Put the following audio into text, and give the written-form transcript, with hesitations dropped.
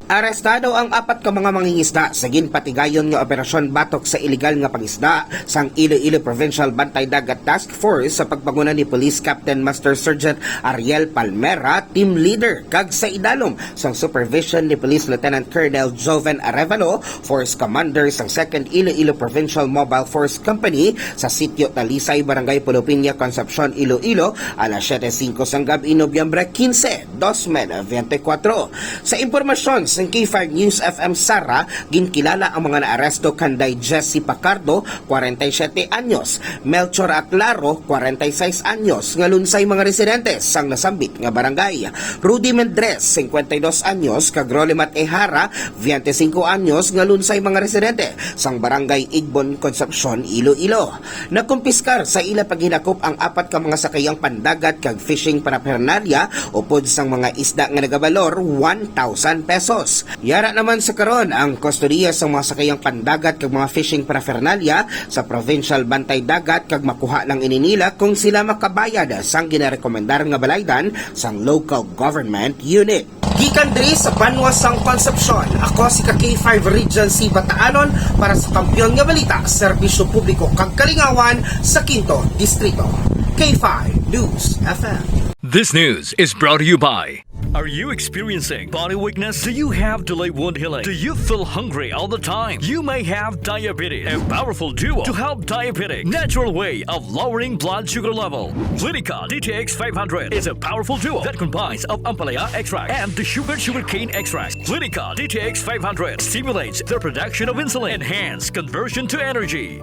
Arestado ang 4 ka mga mangingisda sa ginpatigayon nga operasyon batok sa ilegal nga pangisda sang Iloilo Provincial Bantay Dagat Task Force sa pagpanguna ni Police Captain Master Sergeant Ariel Palmera, team leader kag sa idalom sang supervision ni Police Lieutenant Colonel Joven Arevalo, Force Commander sang 2nd Iloilo Provincial Mobile Force Company sa sitio Talisay, Barangay Pulupinya, Concepcion, Iloilo, alas 7:05 sang gabi, Nobyembre 15, 2024. Sa impormasyon sa K5 News FM Sara, ginkilala ang mga naaresto kanday Jesse Pacardo, 47 anyos, Melchor Aclaro, 46 anyos, nga lunsay mga residentes sang nasambit nga barangay. Rudy Mendres, 52 anyos, kag Rolimat Ehara, 25 anyos, nga lunsay mga residente sang barangay Igbon, Concepcion, Iloilo. Nakumpiskar sa ila paghinakop ang 4 ka mga sakayang pandagat kag fishing paraphernalia upod sang mga isda nga nagabalor 1,000 pesos. Yara naman sa karon ang kustodiya sa mga sakayang pandagat kag mga fishing paraphernalia sa Provincial Bantay Dagat kag makuha lang ininila kung sila makabayad sang ginarekomendar nga balaydan sang local government unit. Gikan diri sa Banwa sang Concepcion, ako si K5 Region C Bataanon para sa Kampiyon nga Balita, Serbisyo Publiko kag Kalingawan sa 5th Distrito. K5 News FM. This news is brought to you by... Are you experiencing body weakness? Do you have delayed wound healing? Do you feel hungry all the time? You may have diabetes. A powerful duo to help diabetic. Natural way of lowering blood sugar level. Clinica DTX 500 is a powerful duo that combines of ampalaya extract and the sugarcane extract. Clinica DTX 500 stimulates the production of insulin, enhance conversion to energy.